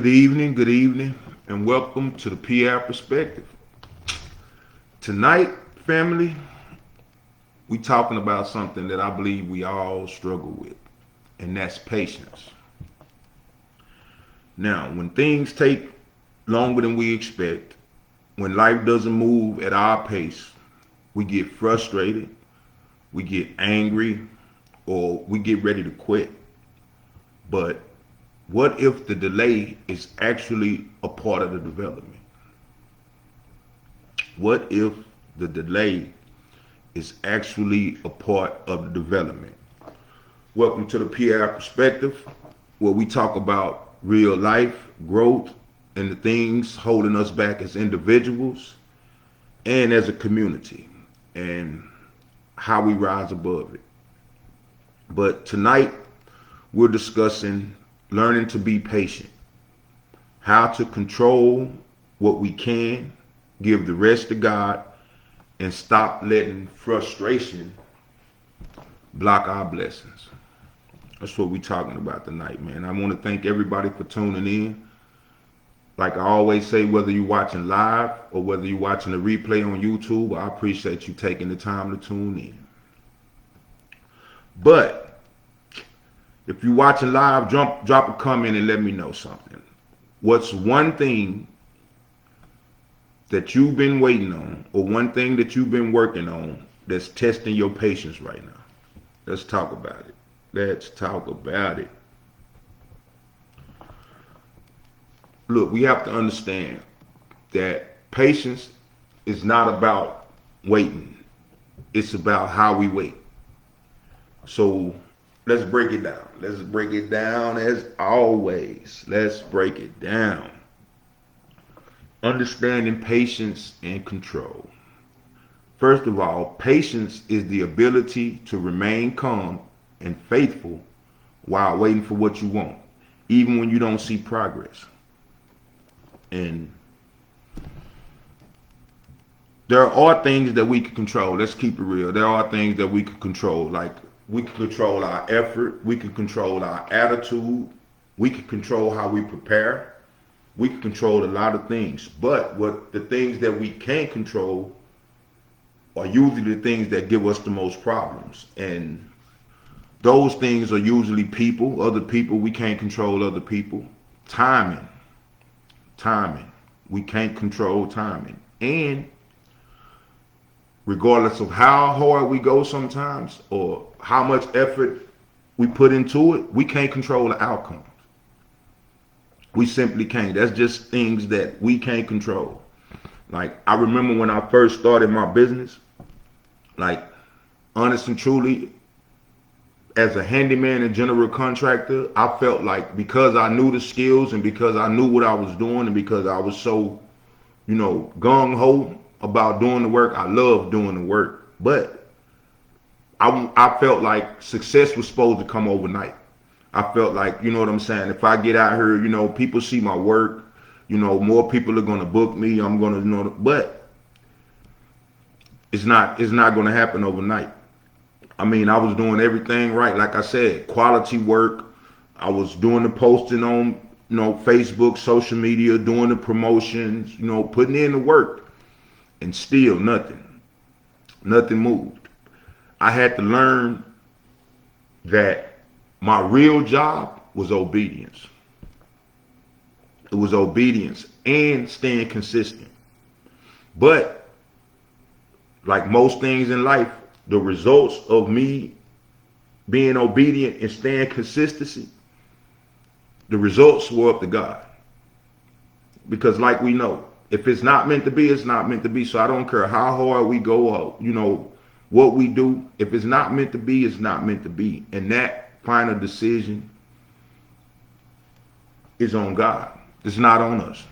good evening, and welcome to the P-Ave Perspective. Tonight, family, we talking about something that I believe we all struggle with, and that's patience. Now, when things take longer than we expect, when life doesn't move at our pace, we get frustrated, we get angry, or we get ready to quit. But what if the delay is actually a part of the development? What if the delay is actually a part of the development? Welcome to the PR Perspective, where we talk about real life, growth, and the things holding us back as individuals and as a community, and how we rise above it. But tonight, we're discussing learning to be patient, how to control what we can, give the rest to God, and stop letting frustration block our blessings. That's what we're talking about tonight, man. I want to thank everybody for tuning in. Like I always say, whether you're watching live or whether you're watching the replay on YouTube, I appreciate you taking the time to tune in. But if you're watching live, drop a comment and let me know something. What's one thing that you've been waiting on, or one thing that you've been working on that's testing your patience right now? Let's talk about it. Let's talk about it. Look, we have to understand that patience is not about waiting. It's about how we wait. So let's break it down. Let's break it down as always. Let's break it down. Understanding patience and control. First of all, patience is the ability to remain calm and faithful while waiting for what you want, even when you don't see progress. And there are things that we can control. Let's keep it real. There are things that we can control. Like we can control our effort. We can control our attitude. We can control how we prepare. We can control a lot of things. But what the things that we can't control are usually the things that give us the most problems. And those things are usually people, other people. We can't control other people. Timing. We can't control timing. And regardless of how hard we go sometimes or how much effort we put into it, we can't control the outcomes. We simply can't. That's just things that we can't control. Like, I remember when I first started my business, like, honest and truly, as a handyman and general contractor, I felt like because I knew the skills and because I knew what I was doing and because I was so, gung-ho about doing the work, I loved doing the work. But I felt like success was supposed to come overnight. I felt like, you know what I'm saying, if I get out here, people see my work, more people are going to book me. I'm going to, but it's not going to happen overnight. I mean, I was doing everything right. Like I said, quality work. I was doing the posting on, Facebook, social media, doing the promotions, putting in the work, and still nothing moved. I had to learn that my real job was obedience. It was obedience and staying consistent. But like most things in life, the results of me being obedient and staying consistency, the results were up to God. Because like we know, if it's not meant to be, it's not meant to be. So I don't care how hard we go up, what we do. If it's not meant to be, it's not meant to be. And that final decision is on God. It's not on us.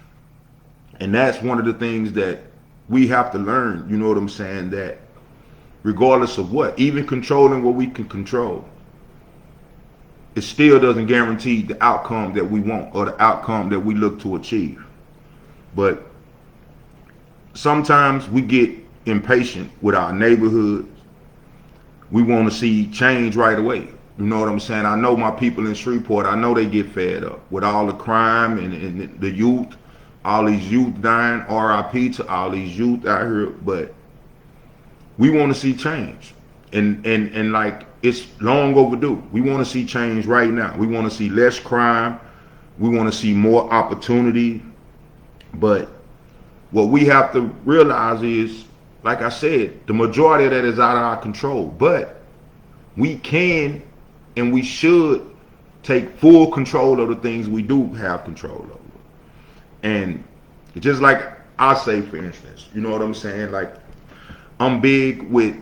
And that's one of the things that we have to learn, you know what I'm saying, that regardless of what, even controlling what we can control, it still doesn't guarantee the outcome that we want or the outcome that we look to achieve. But sometimes we get impatient with our neighborhoods. We want to see change right away. You know what I'm saying? I know my people in Shreveport, I know they get fed up with all the crime and the youth, all these youth dying, RIP to all these youth out here, but we want to see change. And like it's long overdue. We want to see change right now. We want to see less crime. We want to see more opportunity. But what we have to realize is, like I said, the majority of that is out of our control. But we can and we should take full control of the things we do have control over. And just like I say, for instance, you know what I'm saying? Like, I'm big with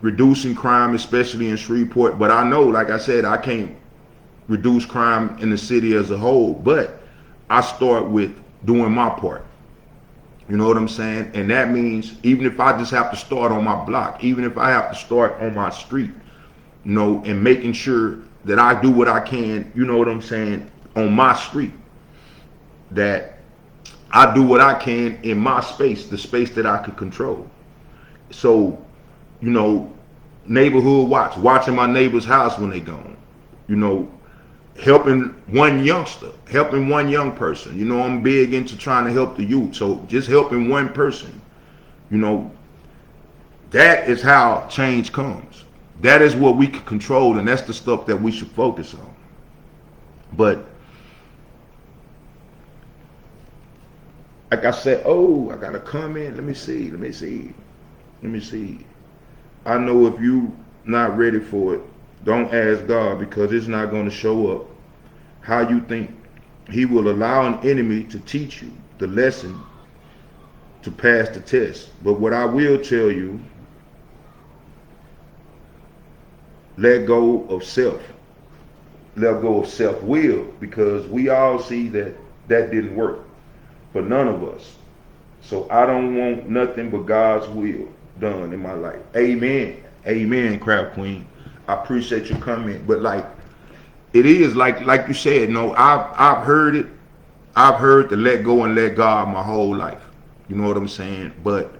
reducing crime, especially in Shreveport. But I know, like I said, I can't reduce crime in the city as a whole. But I start with doing my part. You know what I'm saying? And that means even if I just have to start on my block, even if I have to start on my street, you know, and making sure that I do what I can, you know what I'm saying, on my street, that I do what I can in my space, the space that I could control. So, you know, neighborhood watch, watching my neighbor's house when they gone, you know, helping one youngster, helping one young person. You know, I'm big into trying to help the youth. So just helping one person, you know, that is how change comes. That is what we can control, and that's the stuff that we should focus on. But like I said, oh, I got a comment. Let me see. I know if you not ready for it, don't ask God, because it's not going to show up how you think. He will allow an enemy to teach you the lesson to pass the test. But what I will tell you, let go of self. Let go of self-will, because we all see that that didn't work for none of us. So I don't want nothing but God's will done in my life. Amen. Amen, Crab Queen. I appreciate your comment. But like, it is like you said, no, I've heard it. I've heard to let go and let God my whole life. You know what I'm saying? But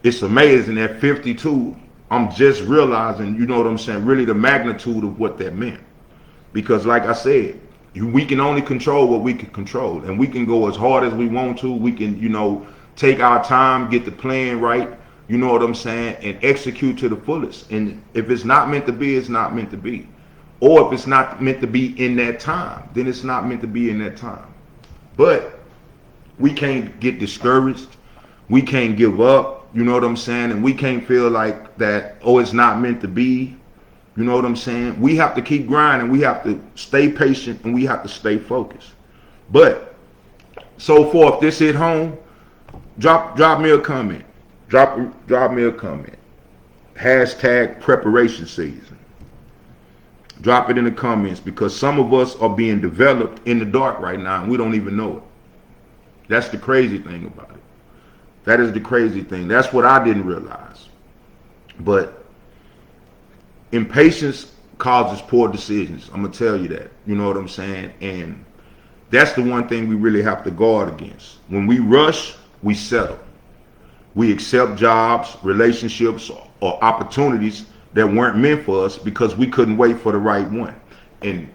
it's amazing at 52, I'm just realizing, you know what I'm saying, really the magnitude of what that meant. Because like I said, we can only control what we can control. And we can go as hard as we want to. We can, you know, take our time, get the plan right, you know what I'm saying, and execute to the fullest. And if it's not meant to be, it's not meant to be. Or if it's not meant to be in that time, then it's not meant to be in that time. But we can't get discouraged. We can't give up, you know what I'm saying? And we can't feel like that, oh, it's not meant to be. You know what I'm saying? We have to keep grinding. We have to stay patient, and we have to stay focused. But so far, if this hit home, drop me a comment. Drop me a comment. Hashtag preparation season. Drop it in the comments, because some of us are being developed in the dark right now, and we don't even know it. That's the crazy thing about it. That is the crazy thing. That's what I didn't realize. But impatience causes poor decisions. I'm going to tell you that. You know what I'm saying? And that's the one thing we really have to guard against. When we rush, we settle. We accept jobs, relationships, or opportunities that weren't meant for us because we couldn't wait for the right one. And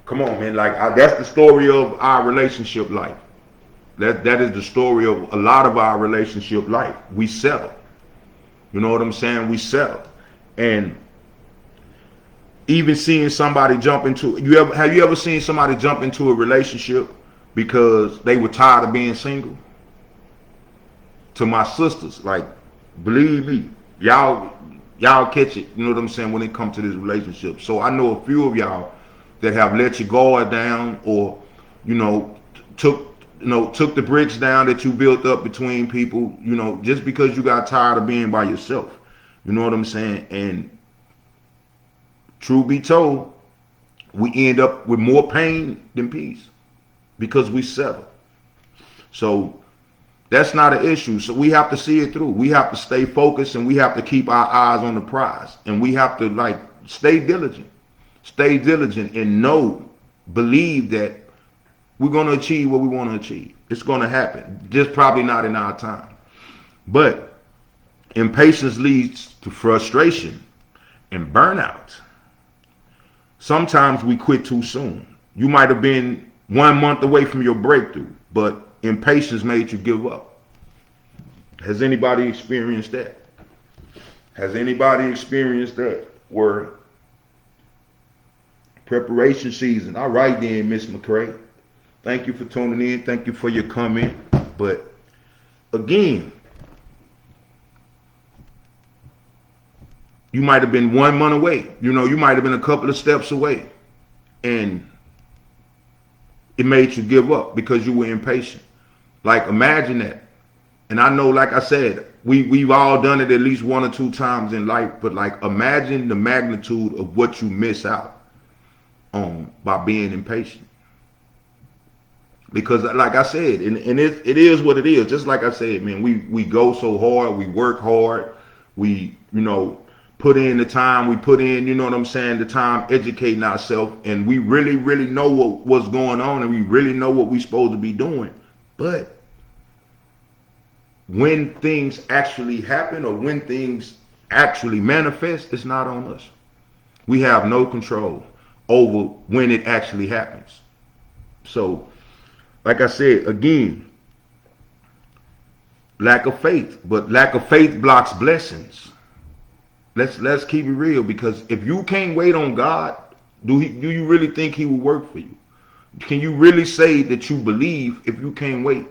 come on, man, that's the story of our relationship life. That is the story of a lot of our relationship life. We settle. You know what I'm saying? We settle. And even seeing somebody jump into, have you ever seen somebody jump into a relationship because they were tired of being single? To my sisters, like, believe me, y'all catch it, you know what I'm saying, when it comes to this relationship. So I know a few of y'all that have let your guard down, or, you know, took the bricks down that you built up between people, you know, just because you got tired of being by yourself. You know what I'm saying? And truth be told, we end up with more pain than peace because we settle. So that's not an issue. So we have to see it through. We have to stay focused, and we have to keep our eyes on the prize. And we have to stay diligent. Stay diligent and believe that we're going to achieve what we want to achieve. It's going to happen. Just probably not in our time. But impatience leads to frustration and burnout. Sometimes we quit too soon. You might have been 1 month away from your breakthrough, but impatience made you give up. Has anybody experienced that? Has anybody experienced that? Where preparation season. All right then, Miss McCray. Thank you for tuning in. Thank you for your comment. But again, you might have been 1 month away. You might have been a couple of steps away. And it made you give up because you were impatient. Like, imagine that. And I know, like I said, we've all done it at least 1 or 2 times in life. But like, imagine the magnitude of what you miss out on by being impatient. Because like I said, and it is what it is. Just like I said, man, we go so hard, we work hard, we, put in the time, we put in, the time educating ourselves, and we really, really know what's going on, and we really know what we're supposed to be doing. But when things actually happen or when things actually manifest, it's not on us. We have no control over when it actually happens. So, like I said, again, lack of faith. But lack of faith blocks blessings. Let's keep it real, because if you can't wait on God, do you really think he will work for you? Can you really say that you believe if you can't wait?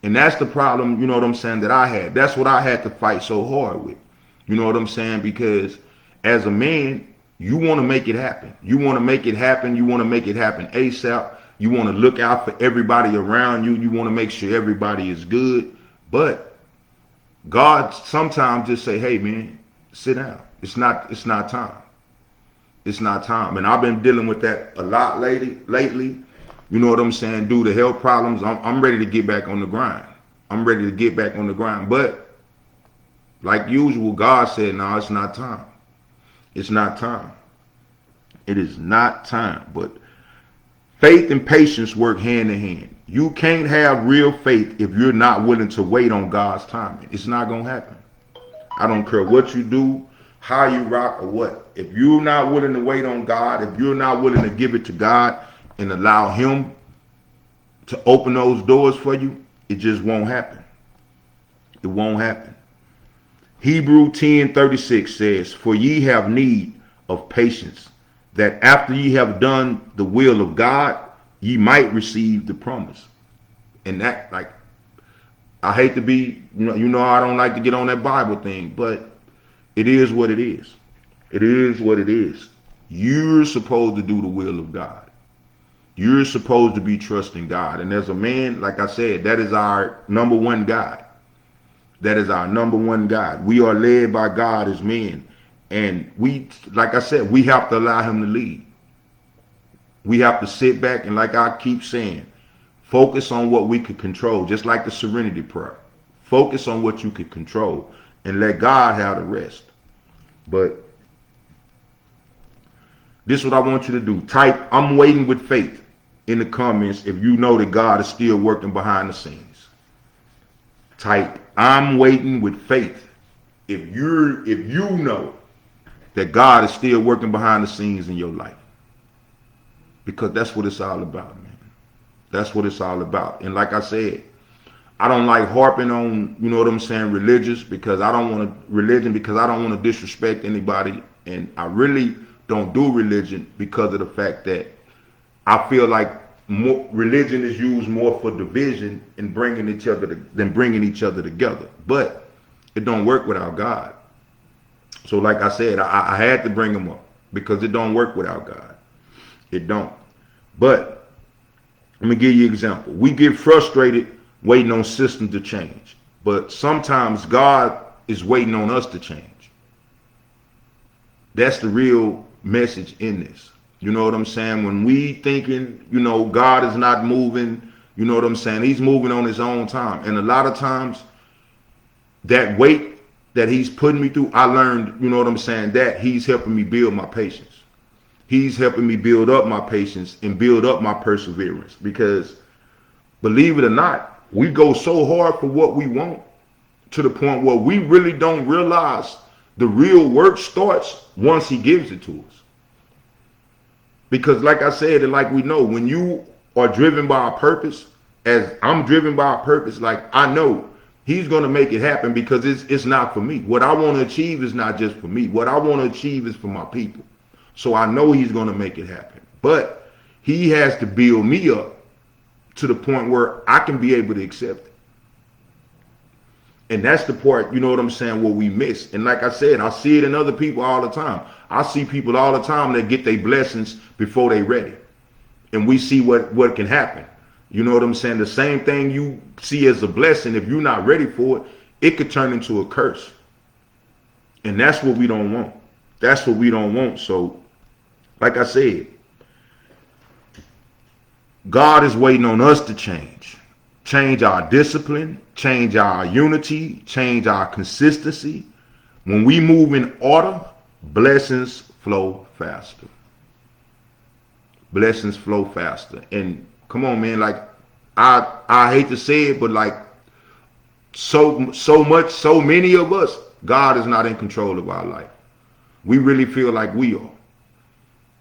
And that's the problem, that I had. That's what I had to fight so hard with. Because as a man, you want to make it happen. You want to make it happen. You want to make it happen ASAP. You want to look out for everybody around you. You want to make sure everybody is good. But God sometimes just say, hey, man, sit down. It's not time. It's not time. And I've been dealing with that a lot lately. Due to health problems, I'm ready to get back on the grind. But like usual, God said, no, it's not time. It's not time. It is not time. But faith and patience work hand in hand. You can't have real faith if you're not willing to wait on God's timing. It's not going to happen. I don't care what you do, how you rock, or what. If you're not willing to wait on God, if you're not willing to give it to God and allow him to open those doors for you, it just won't happen. It won't happen. Hebrews 10:36 says, for ye have need of patience, that after ye have done the will of God, ye might receive the promise. And that, like, I hate to be, I don't like to get on that Bible thing, but it is what it is. It is what it is. You're supposed to do the will of God. You're supposed to be trusting God. And as a man, like I said, that is our number one guide. That is our number one guide. We are led by God as men. And we, like I said, we have to allow him to lead. We have to sit back and, like I keep saying, focus on what we could control, just like the serenity prayer. Focus on what you could control and let God have the rest. But this is what I want you to do. Type, I'm waiting with faith in the comments if you know that God is still working behind the scenes. Type, I'm waiting with faith if you know that God is still working behind the scenes in your life. Because that's what it's all about, man. That's what it's all about. And like I said, I don't like harping on, religion because I don't want to disrespect anybody. And I really don't do religion because of the fact that I feel like religion is used more for division and bringing each other together. But it don't work without God. So like I said, I had to bring them up because it don't work without God. It don't. But let me give you an example. We get frustrated waiting on systems to change. But sometimes God is waiting on us to change. That's the real message in this. You know what I'm saying? When we thinking, God is not moving, he's moving on his own time. And a lot of times that wait that he's putting me through, I learned, that he's helping me build my patience. He's helping me build up my patience and build up my perseverance. Because believe it or not, we go so hard for what we want to the point where we really don't realize the real work starts once he gives it to us. Because like I said, and like we know, when you are driven by a purpose, as I'm driven by a purpose, like I know he's going to make it happen because it's not for me. What I want to achieve is not just for me. What I want to achieve is for my people. So I know he's going to make it happen. But he has to build me up to the point where I can be able to accept it. And that's the part, you know what I'm saying, what we miss. And like I said, I see it in other people all the time. I see people all the time that get their blessings before they ready. And we see what can happen. You know what I'm saying? The same thing you see as a blessing, if you're not ready for it, it could turn into a curse. And that's what we don't want. That's what we don't want. So, like I said, God is waiting on us to change. Change our discipline, change our unity, change our consistency. When we move in order, blessings flow faster. Blessings flow faster. And come on, man, like I hate to say it, but like so many of us, God is not in control of our life. We really feel like we are.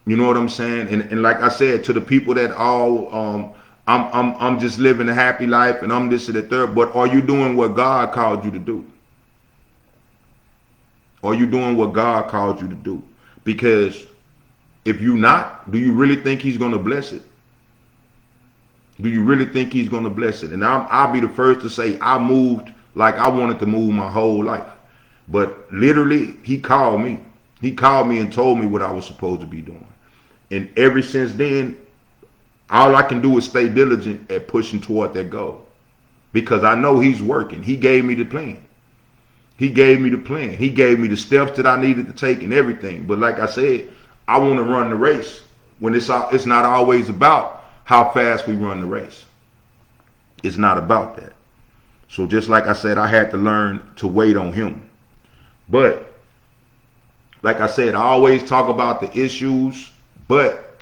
You know what I'm saying? And like I said, to the people that all I'm just living a happy life and I'm this and the third, but are you doing what God called you to do? Are you doing what God called you to do? Because if you're not, do you really think he's going to bless it? Do you really think he's going to bless it? And I'll be the first to say I moved like I wanted to move my whole life. But literally, he called me. He called me and told me what I was supposed to be doing. And ever since then, all I can do is stay diligent at pushing toward that goal. Because I know he's working. He gave me the plan. He gave me the plan. He gave me the steps that I needed to take and everything. But like I said, I want to run the race when it's not always about how fast we run the race. It's not about that. So just like I said, I had to learn to wait on him. But like I said, I always talk about the issues, but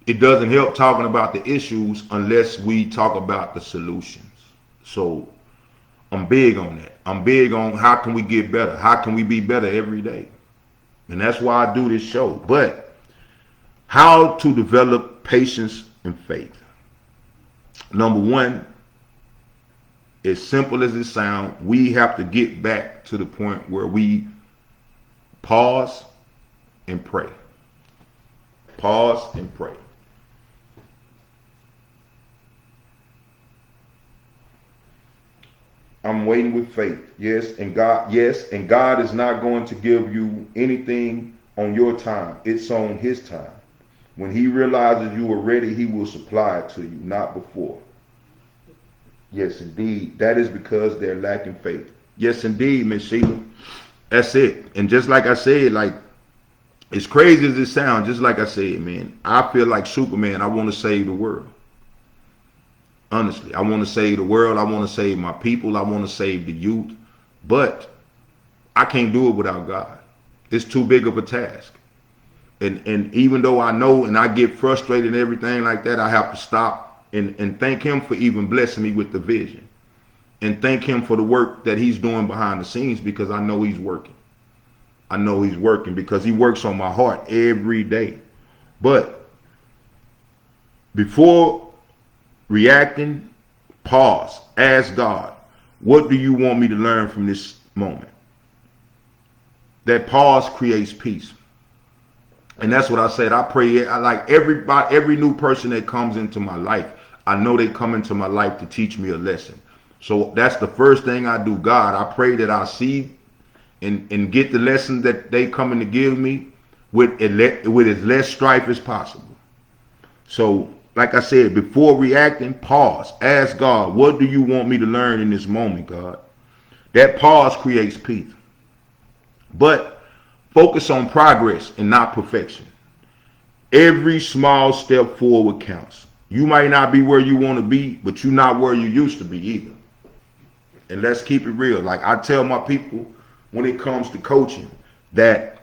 it doesn't help talking about the issues unless we talk about the solutions. So I'm big on that. I'm big on how can we get better? How can we be better every day? And that's why I do this show. But how to develop patience and faith. Number one, as simple as it sounds, we have to get back to the point where we pause and pray. Pause and pray. I'm waiting with faith. Yes, and God is not going to give you anything on your time. It's on his time. When he realizes you are ready, he will supply it to you, not before. Yes, indeed. That is because they're lacking faith. Yes, indeed, Miss Sheila. That's it. And just like I said, like, as crazy as it sounds, just like I said, man, I feel like Superman. I want to save the world. Honestly, I want to save the world. I want to save my people. I want to save the youth. But I can't do it without God. It's too big of a task. And even though I know and I get frustrated and everything like that, I have to stop and thank him for even blessing me with the vision. And thank him for the work that he's doing behind the scenes, because I know he's working. I know he's working because he works on my heart every day. But before reacting, pause. Ask God, what do you want me to learn from this moment? That pause creates peace. And that's what I said. I pray. I like every new person that comes into my life, I know they come into my life to teach me a lesson. So that's the first thing I do. God, I pray that I see and get the lesson that they coming to give me with as less strife as possible. So, like I said, before reacting, pause. Ask God, what do you want me to learn in this moment, God? That pause creates peace. But focus on progress and not perfection. Every small step forward counts. You might not be where you want to be, but you're not where you used to be either. And let's keep it real. Like I tell my people when it comes to coaching, that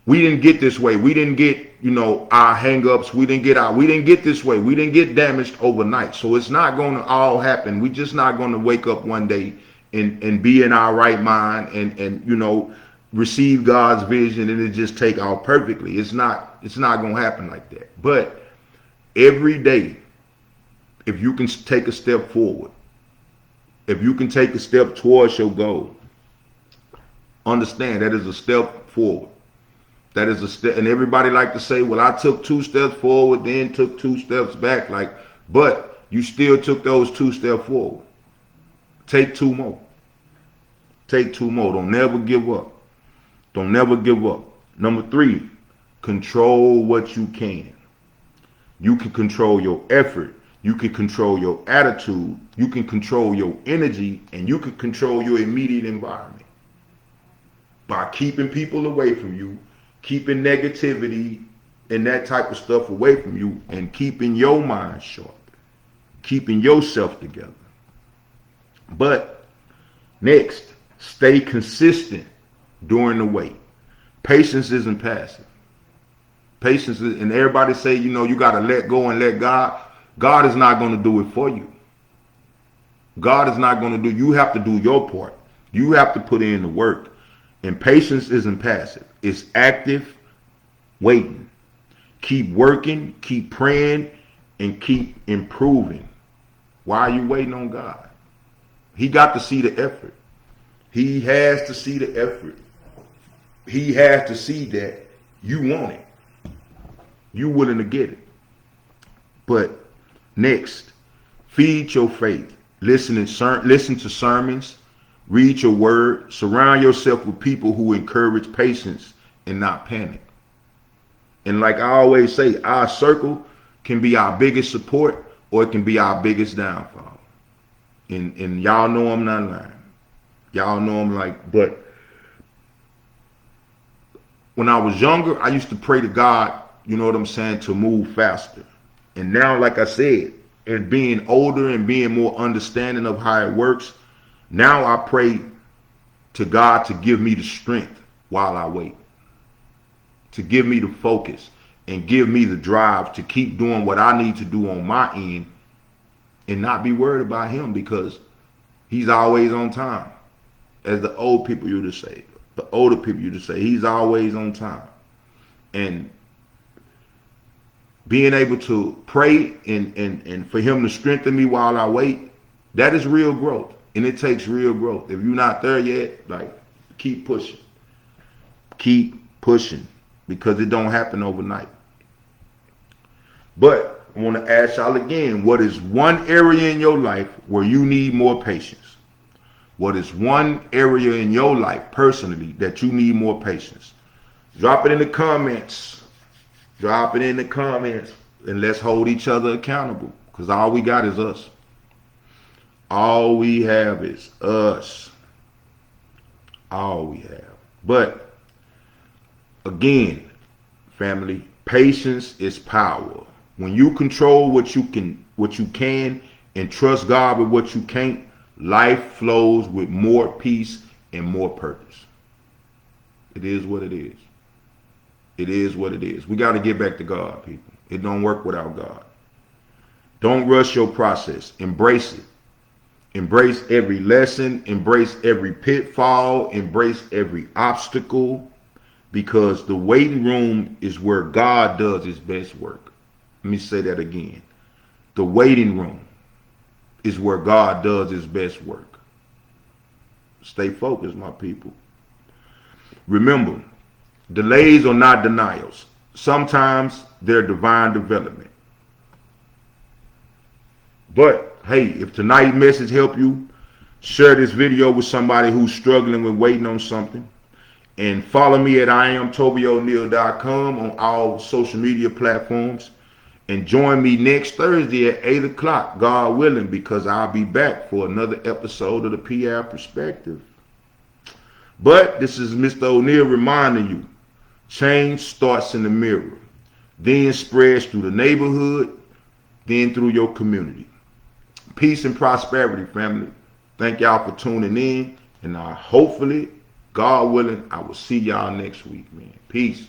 we didn't get this way. We didn't get, our hang-ups. We didn't get this way. We didn't get damaged overnight. So it's not going to all happen. We're just not going to wake up one day and be in our right mind and receive God's vision and it just take off perfectly. It's not going to happen like that. But every day, if you can take a step forward, if you can take a step towards your goal, understand that is a step forward. That is a step. And everybody like to say, well, I took 2 steps forward, then took 2 steps back. But you still took those 2 steps forward. Take 2 more. Take 2 more. Don't never give up. Don't never give up. Number 3, control what you can. You can control your effort. You can control your attitude. You can control your energy, and you can control your immediate environment by keeping people away from you, keeping negativity and that type of stuff away from you, and keeping your mind sharp, keeping yourself together. But next, stay consistent during the wait. Patience isn't passive. Patience is, and everybody say, you got to let go and let God. God is not going to do it for you. God is not going to do. You have to do your part. You have to put in the work. And patience isn't passive. It's active waiting. Keep working, keep praying, and keep improving. Why are you waiting on God? He got to see the effort. He has to see the effort. He has to see that you want it. You willing to get it. But next, feed your faith. Listen to sermons. Read your word. Surround yourself with people who encourage patience and not panic. And like I always say, our circle can be our biggest support or it can be our biggest downfall. And y'all know I'm not lying. Y'all know I'm but when I was younger, I used to pray to God, you know what I'm saying, to move faster. And now, like I said, and being older and being more understanding of how it works, now I pray to God to give me the strength while I wait, to give me the focus and give me the drive to keep doing what I need to do on my end and not be worried about him, because he's always on time. As the old people used to say, the older people used to say, he's always on time. And being able to pray and for him to strengthen me while I wait, that is real growth. And it takes real growth. If you're not there yet, keep pushing. Keep pushing, because it don't happen overnight. But I want to ask y'all again, what is one area in your life where you need more patience? What is one area in your life personally that you need more patience? Drop it in the comments. Drop it in the comments, and let's hold each other accountable, because all we got is us. All we have is us. All we have. But again, family, patience is power. When you control what you can and trust God with what you can't, life flows with more peace and more purpose. It is what it is. It is what it is. We got to get back to God, people. It don't work without God. Don't rush your process. Embrace it. Embrace every lesson. Embrace every pitfall. Embrace every obstacle, because the waiting room is where God does his best work. Let me say that again. The waiting room is where God does his best work. Stay focused, my people. Remember, delays are not denials. Sometimes they're divine development. But hey, if tonight's message helped you, share this video with somebody who's struggling with waiting on something. And follow me at IamTobyO'Neal.com on all social media platforms. And join me next Thursday at 8 o'clock, God willing, because I'll be back for another episode of the P-Ave Perspective. But this is Mr. O'Neal reminding you, change starts in the mirror, then spreads through the neighborhood, then through your community. Peace and prosperity, family. Thank y'all for tuning in. And hopefully, God willing, I will see y'all next week, man. Peace.